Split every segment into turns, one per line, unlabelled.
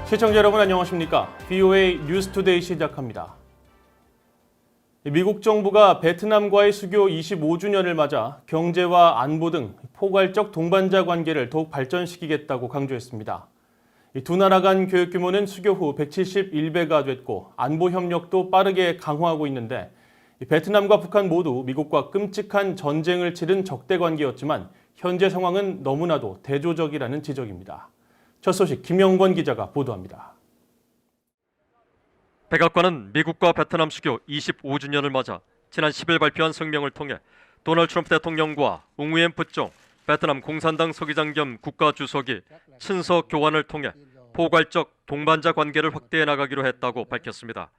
시청자 여러분 안녕하십니까? VOA 뉴스투데이 시작합니다. 미국 정부가 베트남과의 수교 25주년을 맞아 경제와 안보 등 포괄적 동반자 관계를 더욱 발전시키겠다고 강조했습니다. 두 나라 간 교역 규모는 수교 후 171배가 됐고 안보 협력도 빠르게 강화하고 있는데 베트남과 북한 모두 미국과 끔찍한 전쟁을 치른 적대 관계였지만 현재 상황은 너무나도 대조적이라는 지적입니다. 첫 소식 김영권 기자가 보도합니다.
백악관은 미국과 베트남 수교 25주년을 맞아 지난 10일 발표한声明을 통해 도널드 트럼프 대통령과 웅우엔 푸총 베트남 공산당 서기장 겸 국가주석이 친서 교환을 통해 포괄적 동반자 관계를 확대해 나가기로 했다고 밝혔습니다.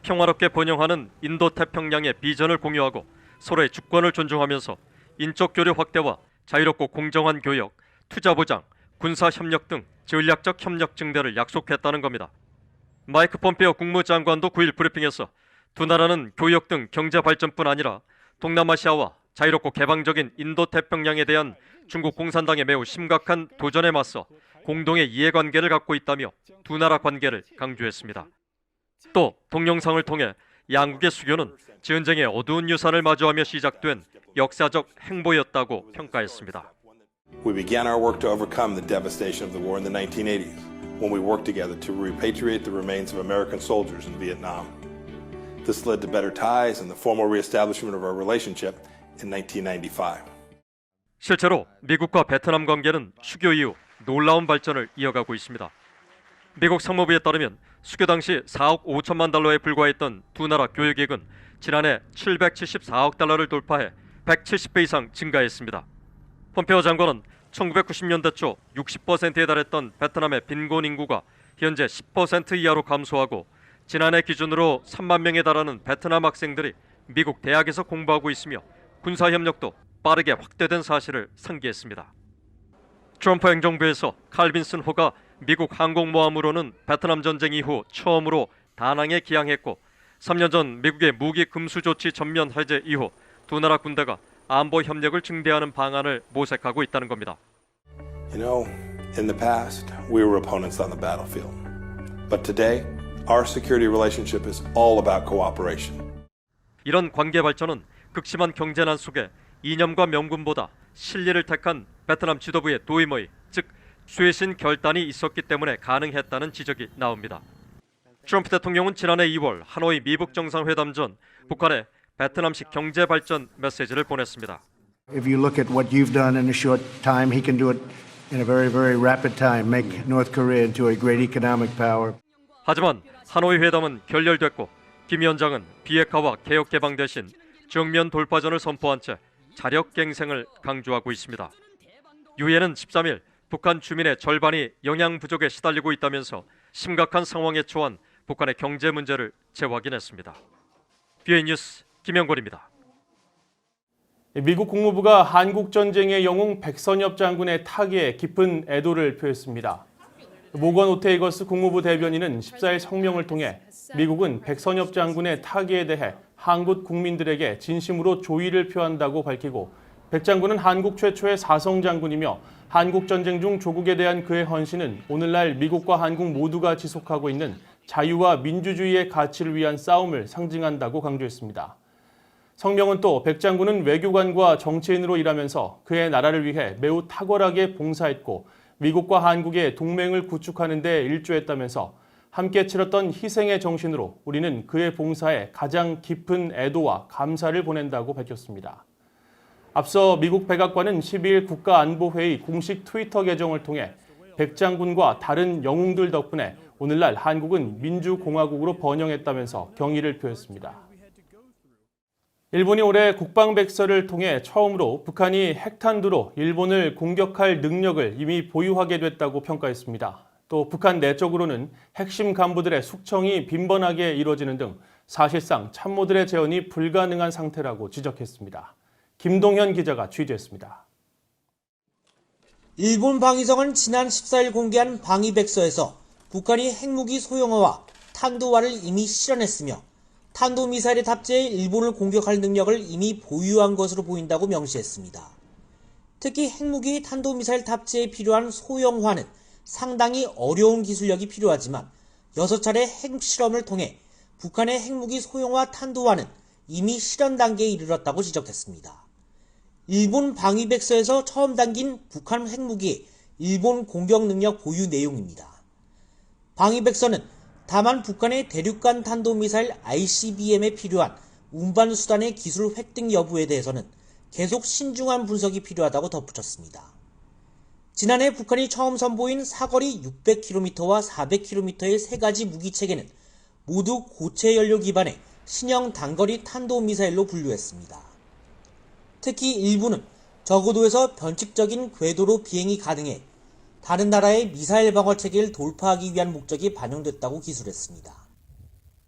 평화롭게 번영하는 인도태평양의 비전을 공유하고 서로의 주권을 존중하면서 인적 교류 확대와 자유롭고 공정한 교역, 투자 보장, 군사 협력 등 전략적 협력 증대를 약속했다는 겁니다. 마이크 폼페오 국무장관도 9일 브리핑에서 두 나라는 교역 등 경제 발전뿐 아니라 동남아시아와 자유롭고 개방적인 인도태평양에 대한 중국 공산당의 매우 심각한 도전에 맞서 공동의 이해관계를 갖고 있다며 두 나라 관계를 강조했습니다. 또 동영상을 통해 양국의 수교는 전쟁의 어두운 유산을 마주하며 시작된 역사적 행보였다고 평가했습니다.
We began our work to overcome the devastation of the war in the 1980s when we worked together to repatriate the remains of American soldiers in Vietnam. This led to better ties and the formal reestablishment of our relationship in 1995.
실제로 미국과 베트남 관계는 수교 이후 놀라운 발전을 이어가고 있습니다. 미국 상무부에 따르면 수교 당시 4억 5천만 달러에 불과했던 두 나라 교역액은 지난해 774억 달러를 돌파해 170배 이상 증가했습니다. 폼페오 장관은 1990년대 초 60%에 달했던 베트남의 빈곤 인구가 현재 10% 이하로 감소하고 지난해 기준으로 3만 명에 달하는 베트남 학생들이 미국 대학에서 공부하고 있으며 군사협력도 빠르게 확대된 사실을 상기했습니다. 트럼프 행정부에서 칼빈슨 호가 미국 항공모함으로는 베트남 전쟁 이후 처음으로 다낭에 기항했고 3년 전 미국의 무기 금수 조치 전면 해제 이후 두 나라 군대가 안보 협력을 증대하는 방안을 모색하고 있다는 겁니다.
You know, in the past, we were opponents on the battlefield. But today, our security relationship is all about cooperation.
이런 관계 발전은 극심한 경제난 속에 이념과 명분보다 실리를 택한 베트남 지도부의 도의머이, 즉 쇄신 결단이 있었기 때문에 가능했다는 지적이 나옵니다. 트럼프 대통령은 지난해 2월 하노이 미북 정상회담 전 북한에 베트남식 경제 발전 메시지를 보냈습니다.
If you look at what you've done in a short time, he can do it in a very, very rapid time, make North Korea into a great economic power.
하지만 하노이 회담은 결렬됐고 김 위원장은 비핵화와 개혁 개방 대신 정면 돌파전을 선포한 채 자력갱생을 강조하고 있습니다. 유엔은 13일 북한 주민의 절반이 영양 부족에 시달리고 있다면서 심각한 상황에 처한 북한의 경제 문제를 재확인했습니다. VOA 뉴스 김영권입니다.
미국 국무부가 한국 전쟁의 영웅 백선엽 장군의 타계에 깊은 애도를 표했습니다. 모건 오테이거스 국무부 대변인은 14일 성명을 통해 미국은 백선엽 장군의 타계에 대해 한국 국민들에게 진심으로 조의를 표한다고 밝히고 백 장군은 한국 최초의 사성 장군이며 한국 전쟁 중 조국에 대한 그의 헌신은 오늘날 미국과 한국 모두가 지속하고 있는 자유와 민주주의의 가치를 위한 싸움을 상징한다고 강조했습니다. 성명은 또 백 장군은 외교관과 정치인으로 일하면서 그의 나라를 위해 매우 탁월하게 봉사했고 미국과 한국의 동맹을 구축하는 데 일조했다면서 함께 치렀던 희생의 정신으로 우리는 그의 봉사에 가장 깊은 애도와 감사를 보낸다고 밝혔습니다. 앞서 미국 백악관은 12일 국가안보회의 공식 트위터 계정을 통해 백 장군과 다른 영웅들 덕분에 오늘날 한국은 민주공화국으로 번영했다면서 경의를 표했습니다. 일본이 올해 국방백서를 통해 처음으로 북한이 핵탄두로 일본을 공격할 능력을 이미 보유하게 됐다고 평가했습니다. 또 북한 내적으로는 핵심 간부들의 숙청이 빈번하게 이루어지는 등 사실상 참모들의 재현이 불가능한 상태라고 지적했습니다. 김동현 기자가 취재했습니다.
일본 방위성은 지난 14일 공개한 방위백서에서 북한이 핵무기 소형화와 탄도화를 이미 실현했으며 탄도미사일에 탑재해 일본을 공격할 능력을 이미 보유한 것으로 보인다고 명시했습니다. 특히 핵무기 탄도미사일 탑재에 필요한 소형화는 상당히 어려운 기술력이 필요하지만 6차례 핵실험을 통해 북한의 핵무기 소형화 탄도화는 이미 실현 단계에 이르렀다고 지적했습니다. 일본 방위백서에서 처음 담긴 북한 핵무기의 일본 공격 능력 보유 내용입니다. 방위백서는 다만 북한의 대륙간 탄도미사일 ICBM에 필요한 운반 수단의 기술 획득 여부에 대해서는 계속 신중한 분석이 필요하다고 덧붙였습니다. 지난해 북한이 처음 선보인 사거리 600km와 400km의 세 가지 무기체계는 모두 고체 연료 기반의 신형 단거리 탄도미사일로 분류했습니다. 특히 일부는 저고도에서 변칙적인 궤도로 비행이 가능해 다른 나라의 미사일 방어 체계를 돌파하기 위한 목적이 반영됐다고 기술했습니다.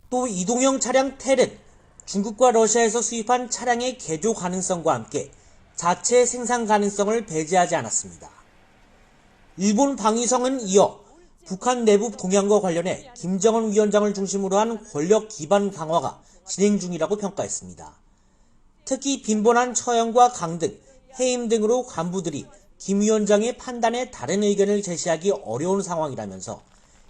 또 이동형 차량 텔은 중국과 러시아에서 수입한 차량의 개조 가능성과 함께 자체 생산 가능성을 배제하지 않았습니다. 일본 방위성은 이어 북한 내부 동향과 관련해 김정은 위원장을 중심으로 한 권력 기반 강화가 진행 중이라고 평가했습니다. 특히 빈번한 처형과 강등, 해임 등으로 간부들이 김 위원장의 판단에 다른 의견을 제시하기 어려운 상황이라면서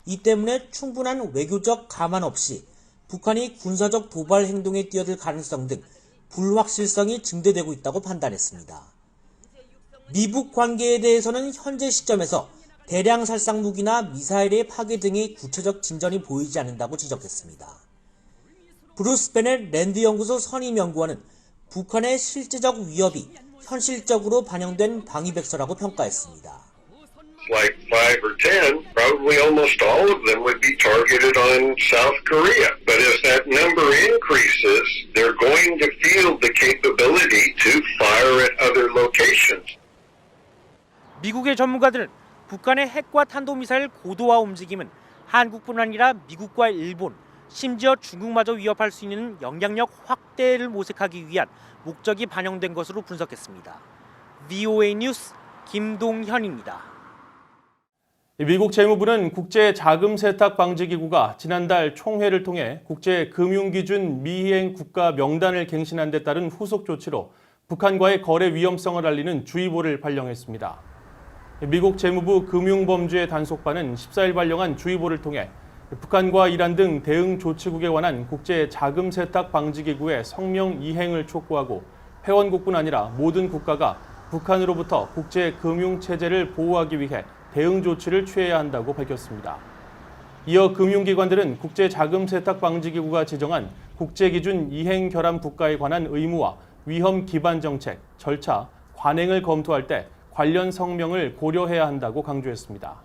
이 때문에 충분한 외교적 감안 없이 북한이 군사적 도발 행동에 뛰어들 가능성 등 불확실성이 증대되고 있다고 판단했습니다. 미북 관계에 대해서는 현재 시점에서 대량 살상 무기나 미사일의 파괴 등의 구체적 진전이 보이지 않는다고 지적했습니다. 브루스 베넷 랜드 연구소 선임 연구원은 북한의 실제적 위협이 현실적으로 반영된 방위백서라고 평가했습니다.
Like 5 or 10, probably almost all of them would be targeted on South Korea. But as that number increases, they're going to feel the capability to fire at other locations.
미국의 전문가들은 북한의 핵과 탄도미사일 고도화 움직임은 한국뿐 아니라 미국과 일본, 심지어 중국마저 위협할 수 있는 영향력 확대를 모색하기 위한 목적이 반영된 것으로 분석했습니다. VOA 뉴스 김동현입니다.
미국 재무부는 국제자금세탁방지기구가 지난달 총회를 통해 국제금융기준 미이행 국가 명단을 갱신한 데 따른 후속 조치로 북한과의 거래 위험성을 알리는 주의보를 발령했습니다. 미국 재무부 금융범죄 단속반은 14일 발령한 주의보를 통해 북한과 이란 등 대응 조치국에 관한 국제자금세탁방지기구의 성명 이행을 촉구하고 회원국뿐 아니라 모든 국가가 북한으로부터 국제금융체제를 보호하기 위해 대응 조치를 취해야 한다고 밝혔습니다. 이어 금융기관들은 국제자금세탁방지기구가 지정한 국제기준 이행 결함 국가에 관한 의무와 위험 기반 정책, 절차, 관행을 검토할 때 관련 성명을 고려해야 한다고 강조했습니다.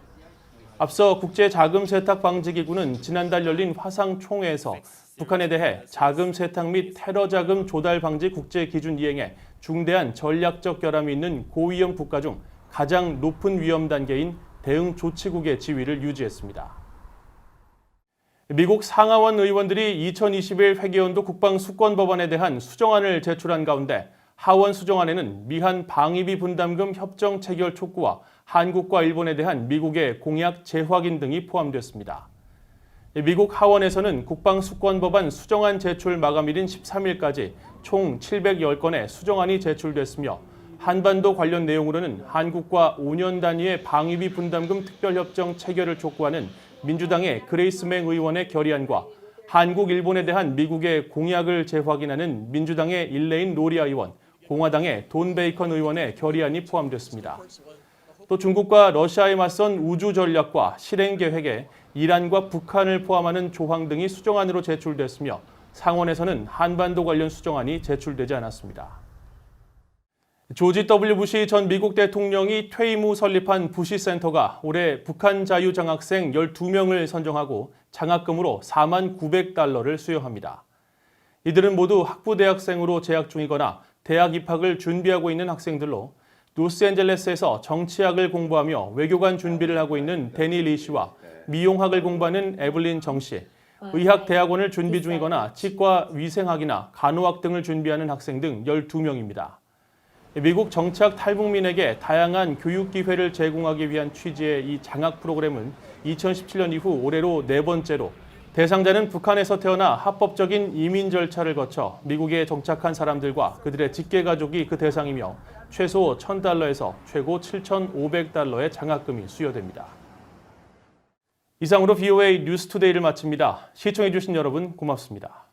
앞서 국제자금세탁방지기구는 지난달 열린 화상총회에서 북한에 대해 자금 세탁 및 테러 자금 조달 방지 국제 기준 이행에 중대한 전략적 결함이 있는 고위험 국가 중 가장 높은 위험 단계인 대응 조치국의 지위를 유지했습니다. 미국 상하원 의원들이 2021 회계연도 국방수권법안에 대한 수정안을 제출한 가운데 하원 수정안에는 미한 방위비 분담금 협정 체결 촉구와 한국과 일본에 대한 미국의 공약 재확인 등이 포함됐습니다. 미국 하원에서는 국방수권법안 수정안 제출 마감일인 13일까지 총 710건의 수정안이 제출됐으며 한반도 관련 내용으로는 한국과 5년 단위의 방위비 분담금 특별협정 체결을 촉구하는 민주당의 그레이스 맹 의원의 결의안과 한국, 일본에 대한 미국의 공약을 재확인하는 민주당의 일레인 로리아 의원, 공화당의 돈 베이컨 의원의 결의안이 포함됐습니다. 또 중국과 러시아에 맞선 우주 전략과 실행 계획에 이란과 북한을 포함하는 조항 등이 수정안으로 제출됐으며 상원에서는 한반도 관련 수정안이 제출되지 않았습니다. 조지 W. 부시 전 미국 대통령이 퇴임 후 설립한 부시 센터가 올해 북한 자유 장학생 12명을 선정하고 장학금으로 $49,000를 수여합니다. 이들은 모두 학부 대학생으로 재학 중이거나 대학 입학을 준비하고 있는 학생들로 로스앤젤레스에서 정치학을 공부하며 외교관 준비를 하고 있는 데니 리 씨와 미용학을 공부하는 에블린 정 씨, 의학대학원을 준비 중이거나 치과 위생학이나 간호학 등을 준비하는 학생 등 12명입니다. 미국 정착 탈북민에게 다양한 교육 기회를 제공하기 위한 취지의 이 장학 프로그램은 2017년 이후 올해로 4번째로 대상자는 북한에서 태어나 합법적인 이민 절차를 거쳐 미국에 정착한 사람들과 그들의 직계가족이 그 대상이며 최소 $1,000에서 최고 $7,500의 장학금이 수여됩니다. 이상으로 VOA 뉴스투데이를 마칩니다. 시청해주신 여러분 고맙습니다.